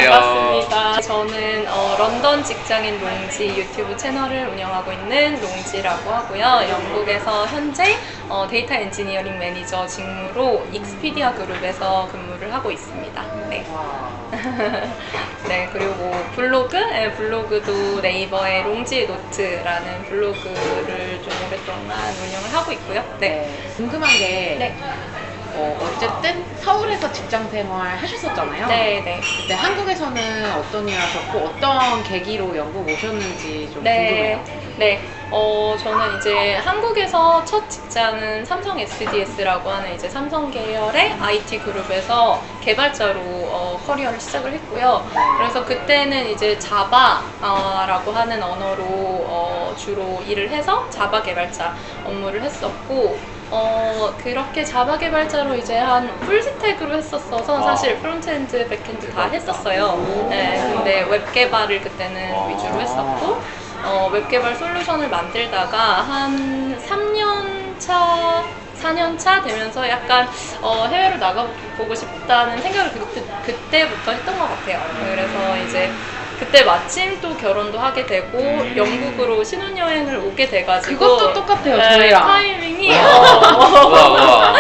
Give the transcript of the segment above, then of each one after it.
안녕하세요. 반갑습니다. 저는 런던 직장인 롱지 유튜브 채널을 운영하고 있는 롱지라고 하고요. 영국에서 현재 데이터 엔지니어링 매니저 직무로 익스피디아 그룹에서 근무를 하고 있습니다. 네. 네, 그리고 뭐 블로그? 네, 블로그도 네이버의 롱지 노트라는 블로그를 좀 오랫동안 운영을 하고 있고요. 네. 궁금한 게 네. 어쨌든 서울에서 직장 생활 하셨었잖아요. 네, 네. 그때 한국에서는 어떤 일 하셨고 어떤 계기로 영국 오셨는지 좀 네, 궁금해요. 네. 저는 이제 한국에서 첫 직장은 삼성 SDS라고 하는 이제 삼성 계열의 IT 그룹에서 개발자로 커리어를 시작을 했고요. 그래서 그때는 이제 자바라고 하는 언어로 주로 일을 해서 자바 개발자 업무를 했었고, 그렇게 자바 개발자로 이제 한 풀스택으로 했었어서 사실 프론트엔드, 백엔드 다 했었어요. 네, 근데 웹 개발을 그때는 위주로 했었고, 웹 개발 솔루션을 만들다가 한 3년 차, 4년 차 되면서 약간 해외로 나가보고 싶다는 생각을 그때부터 했던 것 같아요. 그래서 이제 그때 마침 또 결혼도 하게 되고 영국으로 신혼여행을 오게 돼가지고 그것도 똑같아요, 네, 저희랑. 타이밍이 우와.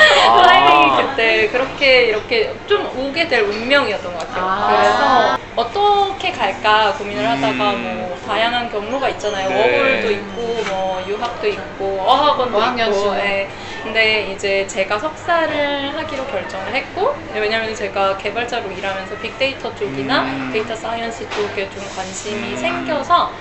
타이밍이 그때 그렇게 이렇게 좀 오게 될 운명이었던 것 같아요. 그래서 어떻게 갈까 고민을 하다가 뭐 다양한 경로가 있잖아요. 네. 워홀도 있고 뭐 유학도 있고 어학원도 어학연수. 있고. 네. 근데 이제 제가 석사를 하기로 결정을 했고, 왜냐면 제가 개발자로 일하면서 빅데이터 쪽이나 데이터 사이언스 쪽에 좀 관심이 생겨서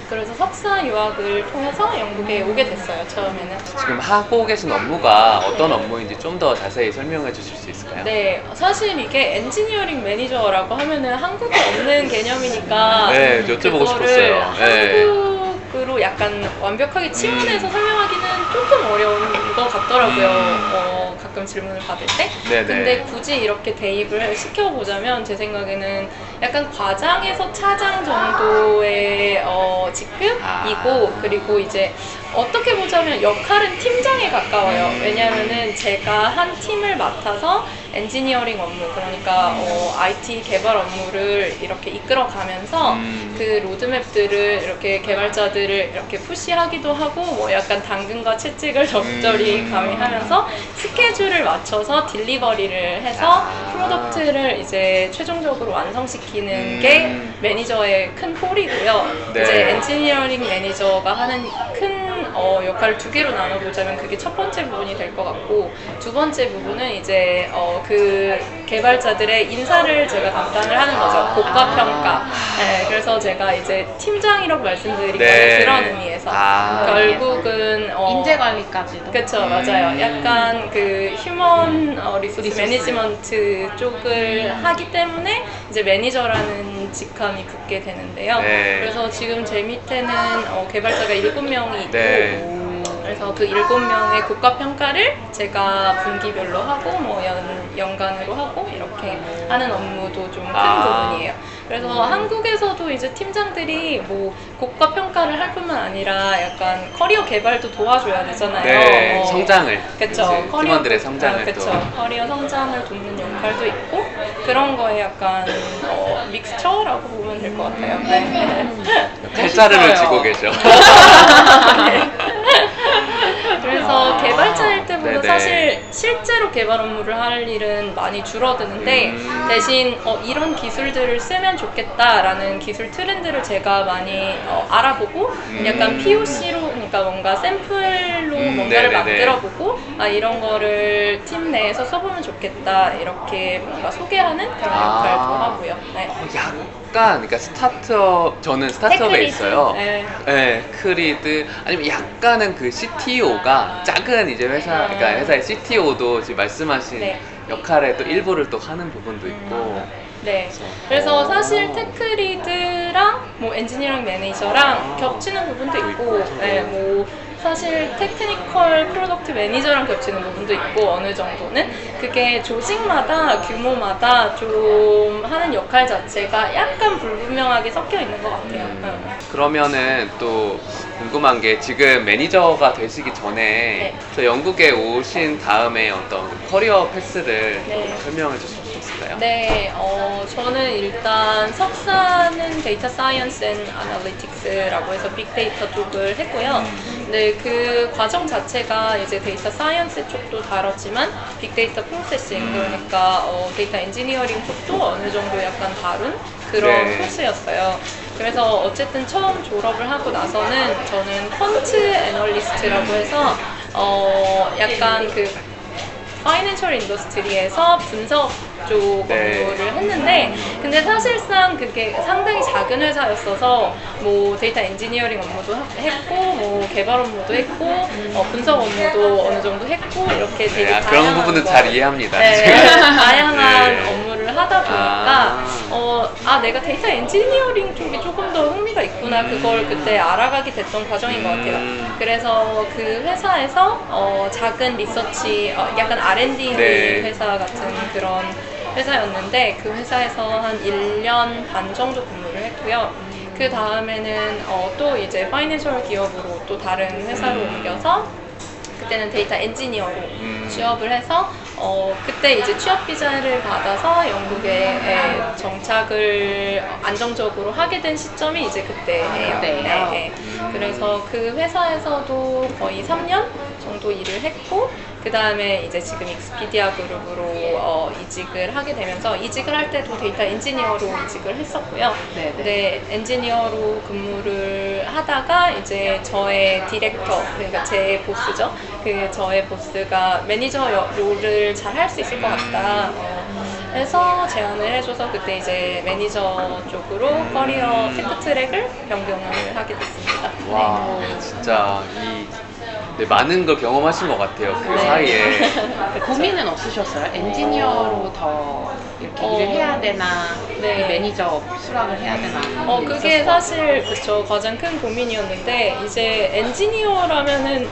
그래서 석사 유학을 통해서 영국에 오게 됐어요, 처음에는. 지금 하고 계신 업무가 어떤 업무인지 좀 더 자세히 설명해 주실 수 있을까요? 네, 사실 이게 엔지니어링 매니저라고 하면은 한국에 없는 개념이니까 네, 여쭤보고 그거를 싶었어요. 네. 한국으로 약간 완벽하게 치환해서 설명하기는 조금 어려운 것 같더라고요. 가끔 질문을 받을 때. 네네. 근데 굳이 이렇게 대입을 시켜보자면 제 생각에는 약간 과장에서 차장 정도의 직급이고, 그리고 이제 어떻게 보자면 역할은 팀장에 가까워요. 왜냐하면은 제가 한 팀을 맡아서 엔지니어링 업무, 그러니까 IT 개발 업무를 이렇게 이끌어가면서 그 로드맵들을 이렇게 개발자들을 이렇게 푸시하기도 하고, 뭐 약간 당근과 채찍을 적절히 가미하면서 스케줄을 맞춰서 딜리버리를 해서 프로덕트를 이제 최종적으로 완성시키는 게 매니저의 큰 폴이고요. 네. 이제 엔지니어링 매니저가 하는 큰 역할을 두 개로 나눠보자면 그게 첫 번째 부분이 될 것 같고, 두 번째 부분은 이제 그 개발자들의 인사를 제가 담당을 하는 거죠. 고가 평가. 네, 그래서 제가 이제 팀장이라고 말씀드린 네. 거는 그런 의미에서 결국은 인재 관리까지도. 그쵸, 맞아요. 약간 그 휴먼 리소스 매니지먼트 쪽을 하기 때문에 이제 매니저라는 직함이 붙게 되는데요. 네. 그래서 지금 제 밑에는 개발자가 7명이 있고, 네. 그래서 그 7명의 국가 평가를 제가 분기별로 하고 뭐 연간으로 하고 이렇게 하는 업무도 좀 큰 부분이에요. 그래서 한국에서도 이제 팀장들이 뭐 국가 평가를 할 뿐만 아니라 약간 커리어 개발도 도와줘야 되잖아요. 네, 성장을. 그쵸. 그치, 팀원들의 성장을 그쵸. 커리어 성장을 돕는 역할도 있고, 그런 거에 약간 믹스처라고 보면 될 것 같아요. 네. 칼자루를 쥐고 계셔. 그래서 개발자일 때보다 네네. 사실 실제로 개발 업무를 할 일은 많이 줄어드는데, 대신 이런 기술들을 쓰면 좋겠다라는 기술 트렌드를 제가 많이 알아보고 약간 POC로, 그러니까 뭔가 샘플로 뭔가를 네네네. 만들어보고 이런 거를 팀 내에서 써보면 좋겠다 이렇게 뭔가 소개하는 그런 역할도 하고요. 네. 약간 그러니까 저는 스타트업에 테크리드? 있어요. 네. 네, 크리드 아니면 약간은 그 CTO가 작은 이제 회사, 그러니까 회사의 CTO도 지금 말씀하신 네. 역할의 또 일부를 또 하는 부분도 있고. 네. 그래서 사실 테크리드랑 뭐 엔지니어링 매니저랑 겹치는 부분도 있고, 네, 뭐 사실 테크니컬 프로덕트 매니저랑 겹치는 부분도 있고, 어느 정도는 그게 조직마다 규모마다 좀 하는 역할 자체가 약간 불분명하게 섞여 있는 것 같아요. 그러면은 또 궁금한 게 지금 매니저가 되시기 전에 네. 저 영국에 오신 다음에 어떤 커리어 패스를 네. 좀 설명해 주실 수 있을까요? 네, 저는 일단 석사는 데이터 사이언스 앤 아날리틱스라고 해서 빅데이터 쪽을 했고요. 근데 그 과정 자체가 이제 데이터 사이언스 쪽도 다뤘지만 빅데이터 프로세싱, 그러니까 데이터 엔지니어링 쪽도 어느 정도 약간 다룬 그런 네. 코스였어요. 그래서 어쨌든 처음 졸업을 하고 나서는 저는 퀀트 애널리스트라고 해서 약간 그 파이낸셜 인더스트리에서 분석 쪽 네. 업무를 했는데, 근데 사실상 그게 상당히 작은 회사였어서 뭐 데이터 엔지니어링 업무도 했고 뭐 개발 업무도 했고 분석 업무도 어느 정도 했고 이렇게 되게 네, 다양한 그런 부분은 거. 잘 이해합니다. 네, 다양한 네. 업무를 하다 보니까 내가 데이터 엔지니어링 쪽이 조금 더 흥미가 있구나, 그걸 그때 알아가게 됐던 과정인 것 같아요. 그래서 그 회사에서 작은 리서치, 약간 R&D 네. 회사 같은 그런 회사였는데, 그 회사에서 한 1년 반 정도 근무를 했고요. 그 다음에는 또 이제 파이낸셜 기업으로 또 다른 회사로 옮겨서 그때는 데이터 엔지니어로 취업을 해서 그때 이제 취업 비자를 받아서 영국에 정착을 안정적으로 하게 된 시점이 이제 그때예요. 그때예요? 네. 그래서 그 회사에서도 거의 3년 정도 일을 했고, 그 다음에 이제 지금 익스피디아 그룹으로 이직을 하게 되면서, 이직을 할 때도 데이터 엔지니어로 이직을 했었고요. 네네. 근데 엔지니어로 근무를 하다가 이제 저의 디렉터, 그러니까 제 보스죠. 그 저의 보스가 매니저 롤을 잘 할 수 있을 것 같다. 해서 제안을 해줘서 그때 이제 매니저 쪽으로 커리어 테크 트랙을 변경을 하게 됐습니다. 와, 진짜 네, 많은 걸 경험하신 것 같아요. 그 네. 사이에. 그쵸. 고민은 없으셨어요? 엔지니어로 더 이렇게 일을 해야 되나, 네. 이 매니저 수락을 해야 되나? 그게 있었어요? 사실 그쵸, 가장 큰 고민이었는데, 이제 엔지니어라면은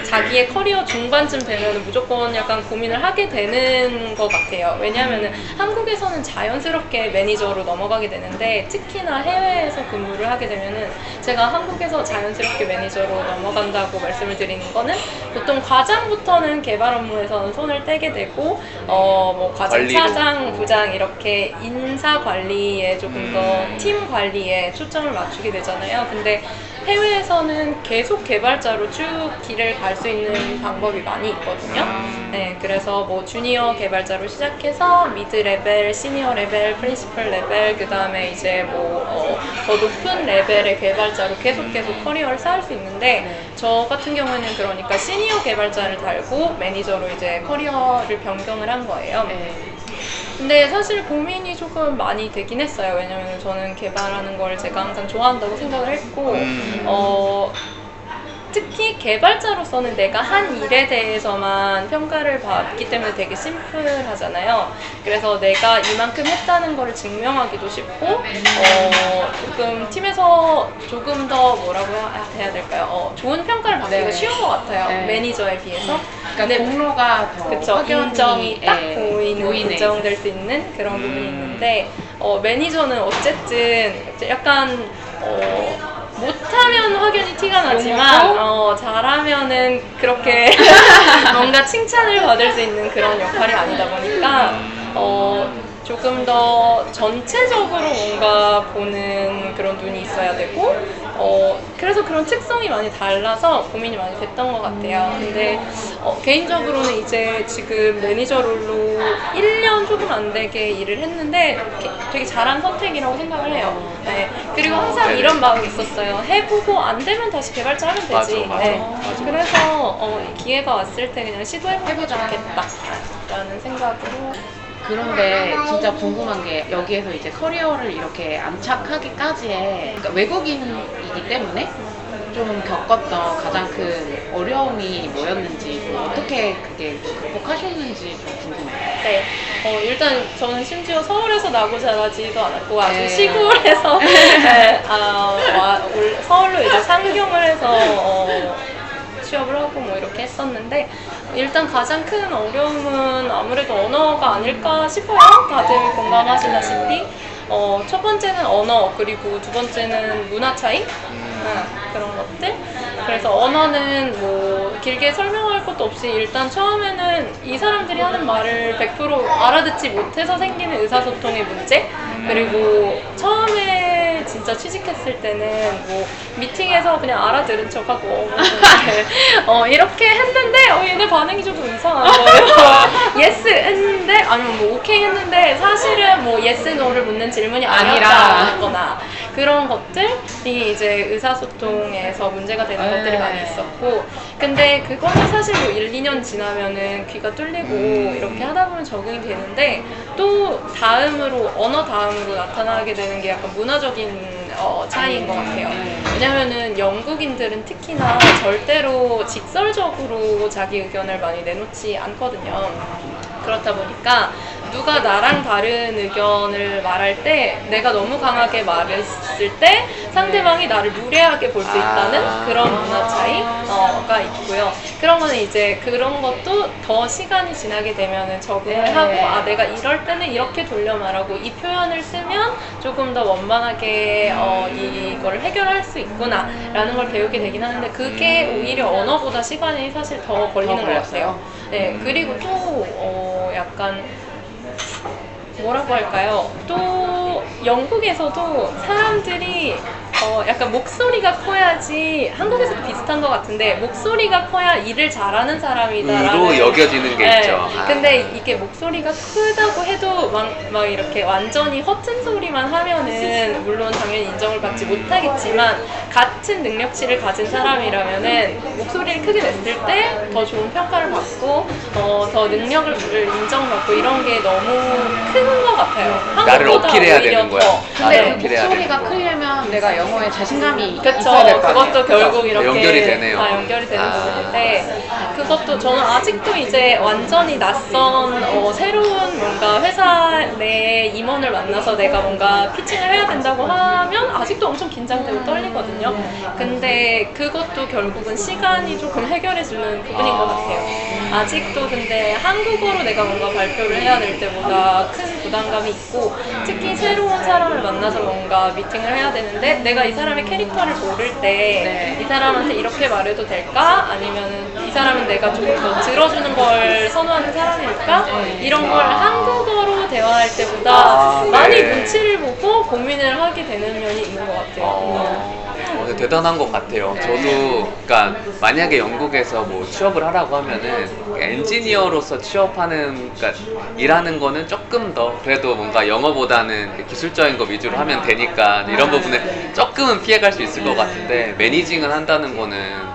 자기의 커리어 중반쯤 되면 무조건 약간 고민을 하게 되는 것 같아요. 왜냐하면 한국에서는 자연스럽게 매니저로 넘어가게 되는데, 특히나 해외에서 근무를 하게 되면은, 제가 한국에서 자연스럽게 매니저로 넘어간다고 말씀을 드리는 거는, 보통 과장부터는 개발 업무에서는 손을 떼게 되고 뭐 과장, 관리로. 차장, 부장 이렇게 인사 관리에 조금 더 팀 관리에 초점을 맞추게 되잖아요. 근데 해외에서는 계속 개발자로 쭉 길을 갈 수 있는 방법이 많이 있거든요. 네, 그래서 뭐 주니어 개발자로 시작해서 미드 레벨, 시니어 레벨, 프린시플 레벨, 그 다음에 이제 뭐 더 높은 레벨의 개발자로 계속 커리어를 쌓을 수 있는데, 저 같은 경우에는 그러니까 시니어 개발자를 달고 매니저로 이제 커리어를 변경을 한 거예요. 네. 근데 사실 고민이 조금 많이 되긴 했어요. 왜냐면 저는 개발하는 걸 제가 항상 좋아한다고 생각을 했고, 특히 개발자로서는 내가 한 일에 대해서만 평가를 받기 때문에 되게 심플하잖아요. 그래서 내가 이만큼 했다는 걸 증명하기도 쉽고, 조금 팀에서 조금 더 뭐라고 해야 될까요? 좋은 평가를 받기가 네. 쉬운 것 같아요. 네. 매니저에 비해서. 그러니까 공로가 더 그쵸, 확연히, 인정이 딱 보이네. 인정될 수 있는 그런 부분이 있는데, 매니저는 어쨌든 약간 못하면 확연히 티가 나지만 잘하면은 그렇게 뭔가 칭찬을 받을 수 있는 그런 역할이 아니다 보니까 조금 더 전체적으로 뭔가 보는 그런 눈이 있어야 되고, 그래서 그런 특성이 많이 달라서 고민이 많이 됐던 것 같아요. 근데 개인적으로는 이제 지금 매니저 롤로 1년 조금 안 되게 일을 했는데 되게 잘한 선택이라고 생각을 해요. 네. 그리고 항상 네네. 이런 마음이 있었어요. 해보고 안 되면 다시 개발자 하면 되지. 맞아. 네. 그래서 기회가 왔을 때 그냥 시도해보면 해보자. 좋겠다 라는 생각으로. 그런데 진짜 궁금한 게, 여기에서 이제 커리어를 이렇게 안착하기까지의, 그러니까 외국인이기 때문에 좀 겪었던 가장 큰 어려움이 뭐였는지, 또 어떻게 그게 극복하셨는지 좀 궁금해요. 네. 일단 저는 심지어 서울에서 나고 자라지도 않았고 아주 네. 시골에서 네, 서울로 이제 상경을 해서 취업을 하고 뭐 이렇게 했었는데, 일단 가장 큰 어려움은 아무래도 언어가 아닐까 싶어요. 다들 공감하시다시피 첫 번째는 언어, 그리고 두 번째는 문화 차이, 그런 것들. 그래서 언어는 뭐 길게 설명할 것도 없이 일단 처음에는 이 사람들이 하는 말을 100% 알아듣지 못해서 생기는 의사소통의 문제, 그리고 처음에 진짜 취직했을 때는 뭐 미팅에서 그냥 알아들은 척하고 이렇게 했는데 얘네 반응이 조금 이상한 거예요. 예스 했는데 아니면 뭐 오케이 했는데 사실은 뭐 예스 노를 묻는 질문이 아니었거나 그런 것들이 이제 의사소통에서 문제가 되는 것들이 많이 있었고, 근데 그거는 사실 뭐 1, 2년 지나면은 귀가 뚫리고 이렇게 하다 보면 적응이 되는데, 또 다음으로 언어 다음으로 나타나게 되는 게 약간 문화적인 차이인 것 같아요. 왜냐면은 영국인들은 특히나 절대로 직설적으로 자기 의견을 많이 내놓지 않거든요. 그렇다 보니까 누가 나랑 다른 의견을 말할 때 내가 너무 강하게 말했을 때 상대방이 나를 무례하게 볼 수 있다는 그런 문화 차이가 있고요. 그런 거는 이제 그런 것도 더 시간이 지나게 되면은 적응을 하고, 내가 이럴 때는 이렇게 돌려 말하고 이 표현을 쓰면 조금 더 원만하게 이걸 해결할 수 있구나 라는 걸 배우게 되긴 하는데, 그게 오히려 언어보다 시간이 사실 더 걸리는 것 같아요. 네, 그리고 또 약간 뭐라고 할까요? 또 영국에서도 사람들이 약간 목소리가 커야지, 한국에서도 비슷한 것 같은데 목소리가 커야 일을 잘하는 사람이다라는 으로 여겨지는 게 있죠. 근데 이게 목소리가 크다고 해도 막 이렇게 완전히 허튼 소리만 하면은 물론 당연히 인정을 받지 못하겠지만, 같은 능력치를 가진 사람이라면은 목소리를 크게 냈을 때 더 좋은 평가를 받고 더 능력을 인정받고 이런 게 너무 큰 것 같아요. 나를 한국보다 어필해야 오히려 되는 거야. 더. 근데 나를 그 어필해야 목소리가 되는 거. 크려면 내가 영어에 자신감이 그쵸. 있어야 될 거 아니에요. 그것도 결국 이렇게 연결이 되네요. 다 연결이 되는 부분인데, 그것도 저는 아직도 이제 완전히 낯선 새로운 뭔가 회사 내 임원을 만나서 내가 뭔가 피칭을 해야 된다고 하면 아직도 엄청 긴장되고 떨리거든요. 근데 그것도 결국은 시간이 조금 해결해주는 부분인 것 같아요. 아직도 근데 한국어로 내가 뭔가 발표를 해야 될 때보다 큰 부담감이 있고, 특히 새로운 사람을 만나서 뭔가 미팅을 해야 되는데 내가 이 사람의 캐릭터를 모를 때 이 사람한테 이렇게 말해도 될까? 아니면은 이 사람은 내가 조금 더 들어주는 걸 선호하는 사람일까? 이런 걸 한국어로 대화할 때보다 많이 네. 눈치를 보고 고민을 하게 되는 면이 있는 것 같아요. 대단한 것 같아요. 저도, 그러니까 만약에 영국에서 뭐 취업을 하라고 하면은 엔지니어로서 취업하는, 그러니까 일하는 거는 조금 더 그래도 뭔가 영어보다는 기술적인 거 위주로 하면 되니까 이런 부분에 조금은 피해갈 수 있을 것 같은데, 매니징을 한다는 거는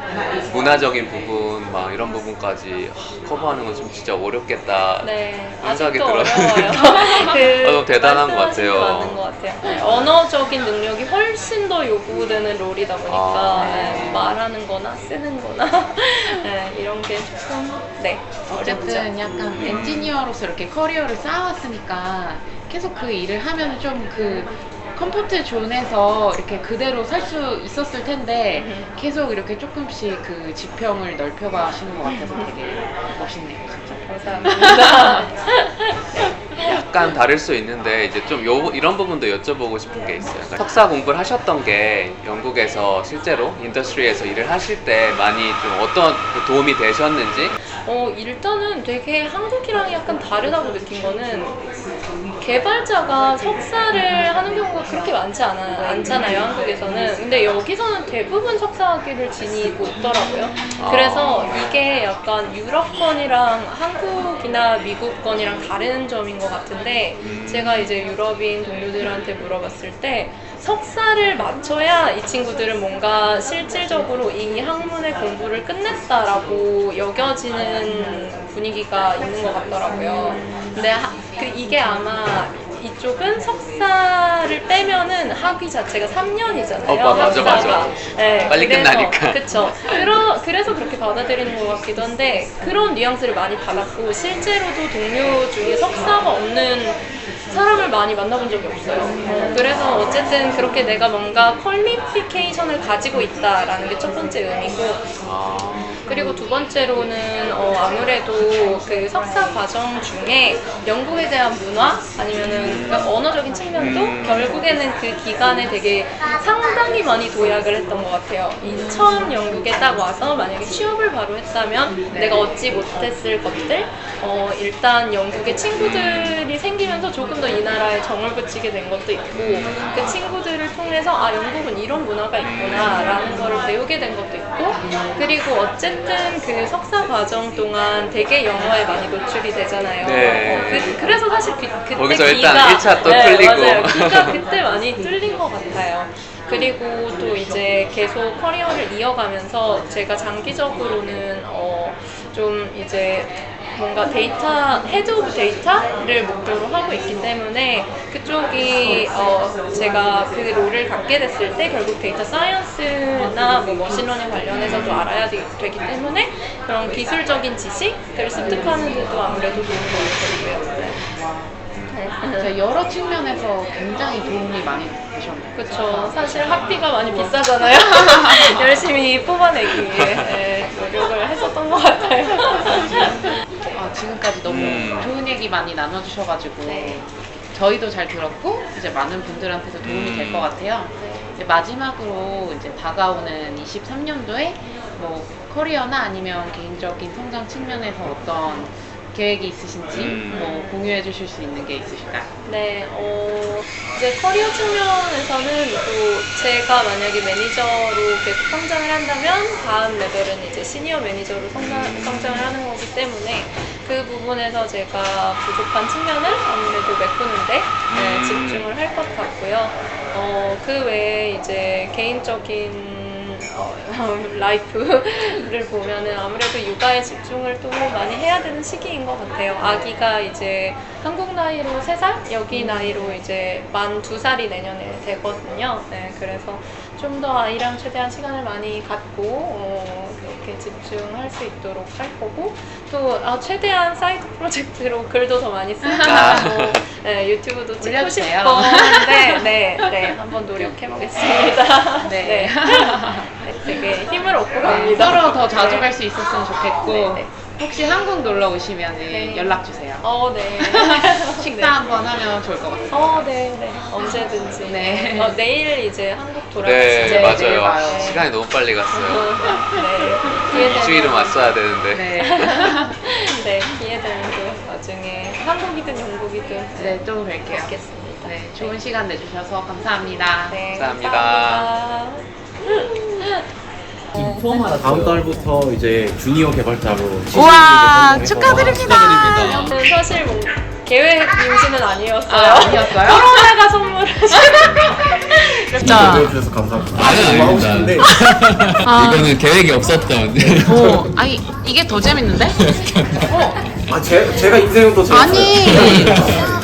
문화적인 부분 막 이런 부분까지 커버하는 건 좀 진짜 어렵겠다. 네, 생각이 아직도 들어요. 어려워요. 너무 대단한 것 말씀하신 거 같아요. 맞는 것 같아요. 네, 언어적인 능력이 훨씬 더 요구되는 롤이다 보니까 말하는 거나 쓰는 거나 이런 게 조금 어렵죠. 어쨌든 약간 엔지니어로서 이렇게 커리어를 쌓아왔으니까 계속 그 일을 하면 좀 그 컴포트 존에서 이렇게 그대로 살 수 있었을 텐데 계속 이렇게 조금씩 그 지평을 넓혀가시는 것 같아서 되게 멋있네요, 진짜. 감사합니다. 약간 다를 수 있는데 이제 좀 이런 부분도 여쭤보고 싶은 게 있어요. 그러니까 석사 공부를 하셨던 게 영국에서 실제로 인더스트리에서 일을 하실 때 많이 좀 어떤 도움이 되셨는지? 일단은 되게 한국이랑 약간 다르다고 느낀 거는, 개발자가 석사를 하는 경우가 그렇게 많지 않잖아요, 한국에서는. 근데 여기서는 대부분 석사학위를 지니고 있더라고요. 그래서 이게 약간 유럽권이랑 한국이나 미국권이랑 다른 점인 것 같은데, 제가 이제 유럽인 동료들한테 물어봤을 때 석사를 마쳐야 이 친구들은 뭔가 실질적으로 이 학문의 공부를 끝냈다라고 여겨지는 분위기가 있는 것 같더라고요. 근데 이게 아마 이쪽은 석사를 빼면은 학위 자체가 3년이잖아요. 맞아. 네, 빨리 끝나니까. 그쵸. 그래서 그렇게 받아들이는 것 같기도 한데, 그런 뉘앙스를 많이 받았고, 실제로도 동료 중에 석사가 없는 사람을 많이 만나본 적이 없어요. 그래서 어쨌든 그렇게 내가 뭔가 퀄리피케이션을 가지고 있다라는 게 첫 번째 의미고, 그리고 두 번째로는 아무래도 그 석사 과정 중에 영국에 대한 문화 아니면은 그러니까 언어적인 측면도 결국에는 그 기간에 되게 상당히 많이 도약을 했던 것 같아요. 이 처음 영국에 딱 와서 만약에 취업을 바로 했다면 내가 얻지 못했을 것들 일단 영국에 친구들이 생기면서 조금 더 이 나라에 정을 붙이게 된 것도 있고 그 친구들을 통해서 아 영국은 이런 문화가 있구나 라는 거를 배우게 된 것도 있고 그리고 어쨌든 그 석사 과정 동안 되게 영어에 많이 노출이 되잖아요. 네. 그래서 사실 그때 거기서 기가, 일단 1차 또 네, 뚫리고. 맞아요. 기가 그때 많이 뚫린 것 같아요. 그리고 또 이제 계속 커리어를 이어가면서 제가 장기적으로는 좀 이제 뭔가 데이터, 헤드 오브 데이터를 목표로 하고 있기 때문에 그쪽이 제가 그 롤을 갖게 됐을 때 결국 데이터 사이언스나 뭐 머신러닝 관련해서도 알아야 되기 때문에 그런 기술적인 지식을 습득하는 데도 아무래도 도움이 많이 되고요. 진짜 여러 측면에서 굉장히 도움이 많이 되셨네요. 그렇죠. 사실 학비가 많이 비싸잖아요. 열심히 뽑아내기 위해 노력을 했었던 것 같아요. 지금까지 너무 좋은 얘기 많이 나눠주셔가지고 네. 저희도 잘 들었고 이제 많은 분들한테도 도움이 될 것 같아요. 이제 마지막으로 이제 다가오는 23년도에 뭐 커리어나 아니면 개인적인 성장 측면에서 어떤 계획이 있으신지 뭐 공유해 주실 수 있는 게 있으실까요? 네, 이제 커리어 측면에서는 또 제가 만약에 매니저로 계속 성장을 한다면 다음 레벨은 이제 시니어 매니저로 성장을 하는 거기 때문에 그 부분에서 제가 부족한 측면을 아무래도 메꾸는데 집중을 할 것 같고요. 그 외에 이제 개인적인 라이프를 보면은 아무래도 육아에 집중을 또 많이 해야 되는 시기인 것 같아요. 아기가 이제 한국 나이로 3살, 여기 나이로 이제 만 2살이 내년에 되거든요. 네, 그래서 좀 더 아이랑 최대한 시간을 많이 갖고 그렇게 집중할 수 있도록 할 거고 또 최대한 사이드 프로젝트로 글도 더 많이 쓰고 네, 유튜브도 찍고 올려주세요. 싶고 네, 한번 노력해보겠습니다. 네. 되게 힘을 얻고 갑니다. 서로 더 자주 갈 수 있었으면 좋겠고 네. 혹시 한국 놀러 오시면 네. 연락 주세요. 네. 식사 한번 하면 좋을 것 같아요. 네. 언제든지. 네. 내일 이제 한국 네, 돌아가시죠. 내일 맞아요. 봐요. 시간이 너무 빨리 갔어요. 네. 기회 되면. 일주일은 왔어야 되는데. 네. 네, 기회 되면 또 나중에 한국이든 영국이든 네, 또 뵐게요. 뵙겠습니다. 네, 좋은 시간 내주셔서 감사합니다. 네, 감사합니다. 다음 달부터 이제 주니어 개발자로 우와, 진입을 축하드립니다. 저는 사실 뭐 계획 임신은 아니었어요. 아니었어요? 코로나가 선물을 진짜. 보여주셔서 감사합니다. 아니, 하고 싶은데 이거는 계획이 없었던. 아니 이게 더 재밌는데? 제가 인생은 또 재밌어요. 아니